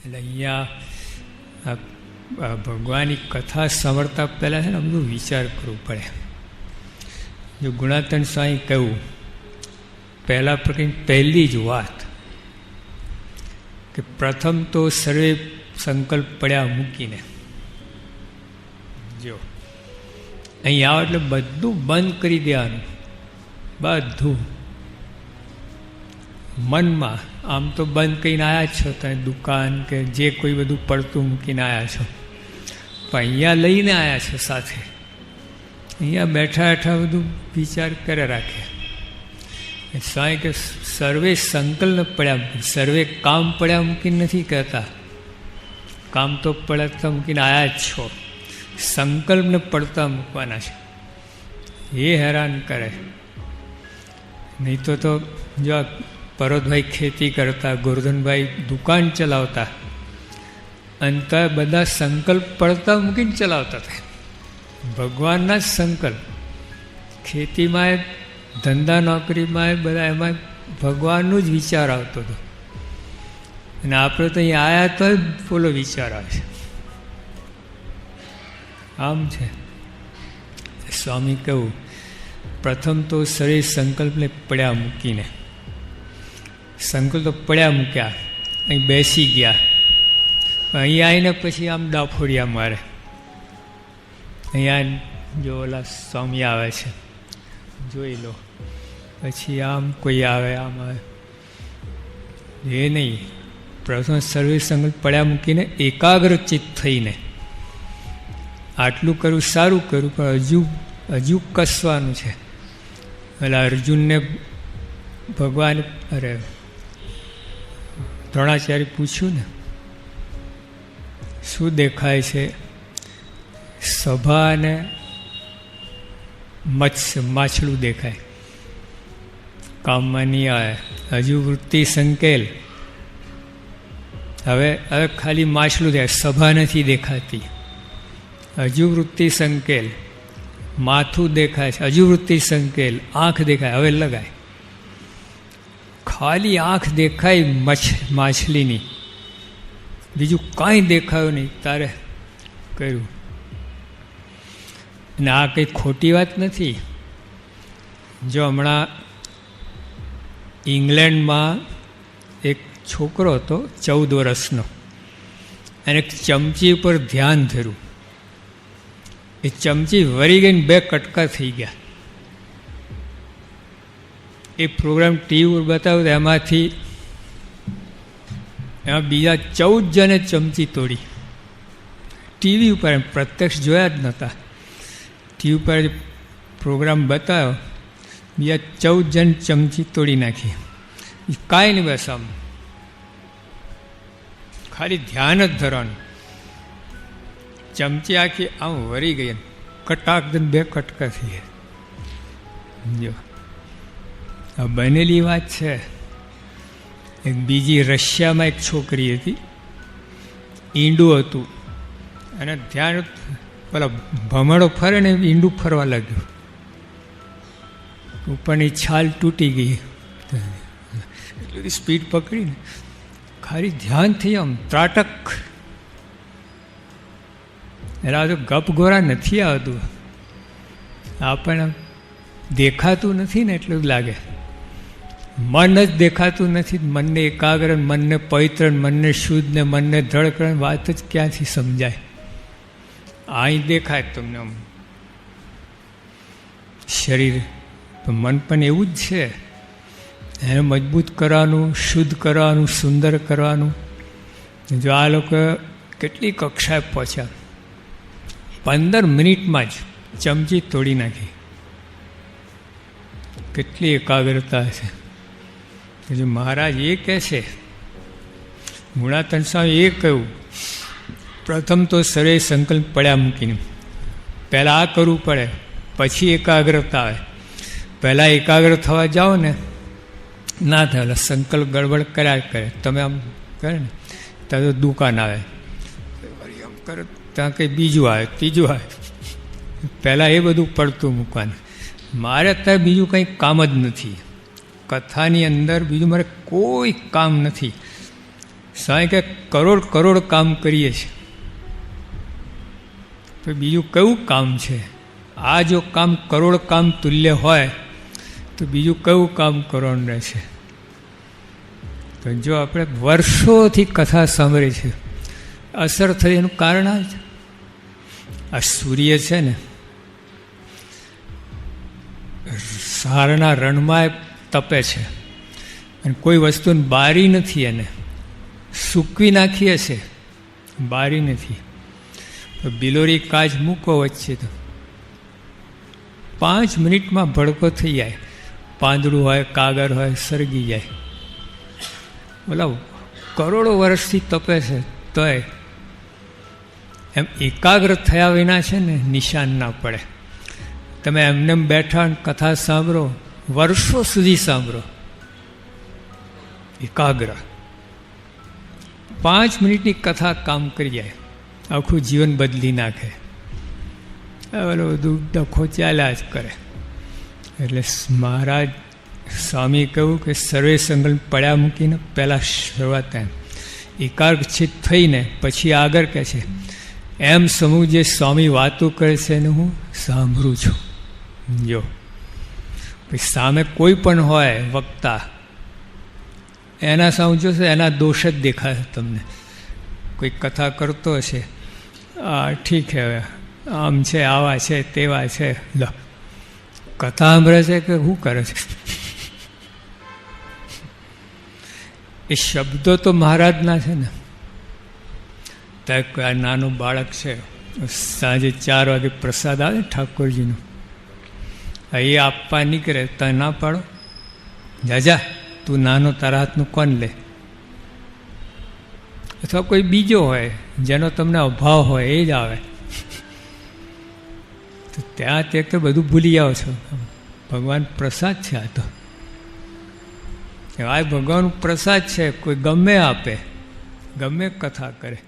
એટલે અહીંયા ભગવાનની કથા સાંભળતા પહેલાં છે ને બધું વિચાર કરવું પડે. જો ગુણાતન સ્વામી કહ્યું પહેલા પ્રકારની પહેલી જ વાત કે પ્રથમ તો સર્વે સંકલ્પ પડ્યા મૂકીને જો અહીં આવો એટલે બધું બંધ કરી દેવાનું. બધું મનમાં આમ તો બંધ કરીને આવ્યા છો, તમે દુકાન કે જે કોઈ બધું પડતું મૂકીને આવ્યા છો, પણ અહીંયા લઈને આવ્યા છો સાથે. અહીંયા બેઠા બેઠા બધું વિચાર કરે રાખે. સ્વામી કે સર્વે સંકલ્પ પડ્યા મૂકી, સર્વે કામ પડ્યા મૂકીને નથી કહેતા. કામ તો પડતા મૂકીને આવ્યા જ છો, સંકલ્પને પડતા મૂકવાના છે. એ હેરાન કરે. નહીં તો જો પરોતભાઈ ખેતી કરતા, ગોરધનભાઈ દુકાન ચલાવતા, અને તો બધા સંકલ્પ પડતા મૂકીને ચલાવતા હતા. ભગવાનના જ સંકલ્પ ખેતીમાં, ધંધા નોકરીમાં, બધા એમાં ભગવાનનું જ વિચાર આવતો હતો. અને આપણે તો અહીં આવ્યા તો બોલો વિચાર આવે છે. આમ છે. સ્વામી કહ્યું પ્રથમ તો શરીર સંકલ્પને પડ્યા મૂકીને, સંકલ્પ તો પડ્યા મૂક્યા, અહીં બેસી ગયા. અહીં આવીને પછી આમ ડાફોડિયા મારે. અહીંયા જો ઓલા સ્વામી આવે છે જોઈ લો, પછી આમ કોઈ આવે, આમ આવે. એ નહીં, પ્રથમ સર્વે સંકલ્પ પડ્યા મૂકીને એકાગ્રચિત્ત થઈને આટલું કરવું સારું કર્યું, પણ હજુ કસવાનું છે. એટલે અર્જુનને ભગવાન દ્રોણાચાર્ય પૂછ્યું ને શું દેખાય છે? સભા અને મત્સ્ય, માછલું દેખાય. કામમાં નહીં આવે. હજુ વૃત્તિ સંકેલ. હવે ખાલી માછલું દેખાય, સભા નથી દેખાતી. હજુ વૃત્તિ સંકેલ. માથું દેખાય છે, હજુ વૃત્તિ સંકેલ. આંખ દેખાય, હવે લગાય. ખાલી આંખ દેખાય માછલીની, બીજું કાંઈ દેખાયું નહીં. તારે કર્યું. અને આ કંઈ ખોટી વાત નથી. જો હમણાં ઇંગ્લેન્ડમાં એક છોકરો હતો 14 વર્ષનો, અને એક ચમચી ઉપર ધ્યાન ધર્યું. એ ચમચી વળી ગઈને 2 કટકા થઈ ગયા. એ પ્રોગ્રામ ટીવી ઉપર બતાવ્યો, એમાં બીજા 14 જણે ચમચી તોડી. ટીવી ઉપર, પ્રત્યક્ષ જોયા જ નહોતા. ટીવી ઉપર પ્રોગ્રામ બતાવ્યો, બીજા 14 જણ ચમચી તોડી નાખી. કાંઈ નહીં, બસ આમ ખાલી ધ્યાન જ ધરવાનું. ચમચી આખી આમ વળી ગઈ, કટાક 2 કટકા થઈ ગયા. જો આ બનેલી વાત છે. એક બીજી રશિયામાં એક છોકરી હતી, ઈંડું હતું, અને ધ્યાન પેલા ભમરડો ફરે ને ઈંડું ફરવા લાગ્યું. ઉપરની છાલ તૂટી ગઈ. એટલી બધી સ્પીડ પકડીને ખાલી ધ્યાન થઈ આમ ત્રાટક. એટલે આ તો ગપગોરા નથી આવતું. આપણને દેખાતું નથી ને એટલું જ લાગે. મન જ દેખાતું નથી. મનને એકાગ્ર, મનને પવિત્ર, મનને શુદ્ધ ને મનને દ્રઢ કરવાની વાત જ ક્યાંથી સમજાય? અહીં દેખાય તમને આમ શરીર, મન પણ એવું જ છે. એને મજબૂત કરવાનું, શુદ્ધ કરવાનું, સુંદર કરવાનું. જો આ લોકો કેટલી કક્ષાએ પહોંચ્યા, 15 મિનિટમાં જ ચમચી તોડી નાખી. કેટલી એકાગ્રતા છે. જો મહારાજ એ કહે છે, ગુણાતન સ્વામી એ કહ્યું પ્રથમ તો સર્વે સંકલ્પ પડ્યા મૂકીને. પહેલાં આ કરવું પડે, પછી એકાગ્રતા આવે. પહેલાં એકાગ્ર થવા જાઓ ને, ના થાય, સંકલ્પ ગડબડ કર્યા કરે. તમે આમ કરે ને ત્યાં તો દુકાન આવે, આમ કરે ત્યાં કંઈ બીજું આવે, ત્રીજું આવે. પહેલાં એ બધું પડતું મૂકવાનું. મારે અત્યારે બીજું કંઈ કામ જ નથી. કથાની અંદર બીજું મારે કોઈ કામ નથી. સ્વામી કે કરોડ કરોડ કામ કરીએ છીએ, તો બીજું કયું કામ છે? આ જો કામ કરોડ કામ તુલ્ય હોય તો બીજું કયું કામ કરવાનું રહેશે? તો જો આપણે વર્ષોથી કથા સાંભળી છે, અસર થઈ એનું કારણ આ છે. આ સૂર્ય છે ને, સહારાના રણમાં તપે છે અને કોઈ વસ્તુને બારી નથી, એને સૂકવી નાખીએ છે, બારી નથી. બિલોરી કાચ મૂકો વચ્ચે તો 5 મિનિટમાં ભડકો થઈ જાય. પાંદડું હોય, કાગર હોય, સળગી જાય. બોલા કરોડો વર્ષથી તપે છે તોય એમ એકાગ્ર થયા વિના છે ને નિશાન ના પડે. તમે એમને બેઠા કથા સાંભળો, વર્ષો સુધી સાંભળો, એકાગ્ર 5 મિનિટની કથા કામ કરી જાય, આખું જીવન બદલી નાખે. ઓલો બધું ડખો ચાલ્યા જ કરે. એટલે મહારાજ સ્વામી કહ્યું કે સર્વે સંકલ્પ પડ્યા મૂકીને પહેલાં શરૂઆત એમ એકાગ્રચિત થઈને પછી આગળ કહે છે એમ સમૂહ જે સ્વામી વાતો કરે છે એને હું સાંભળું છું. જો પછી સામે કોઈ પણ હોય વક્તા, એના સામે જોશે એના દોષ જ દેખાશે તમને. કોઈ કથા કરતો હશે, ઠીક છે, હવે આમ છે, આવા છે, તેવા છે, લો કથા સાંભળે છે કે શું કરે છે? એ શબ્દો તો મહારાજના છે ને. ત્યાં નાનું બાળક છે, સાંજે 4 વાગે પ્રસાદ આવે ઠાકોરજીનું, એ આપવા નીકળે તો ના પાડો, જાજા તું નાનો તારા હાથનું કોણ લે? અથવા કોઈ બીજો હોય જેનો તમને અભાવ હોય એ જ આવે, તો ત્યાં તે તો બધું ભૂલી જાઓ છો. ભગવાન પ્રસાદ છે, આ તો આ ભગવાન પ્રસાદ છે. કોઈ ગમે આપે, ગમે કથા કરે.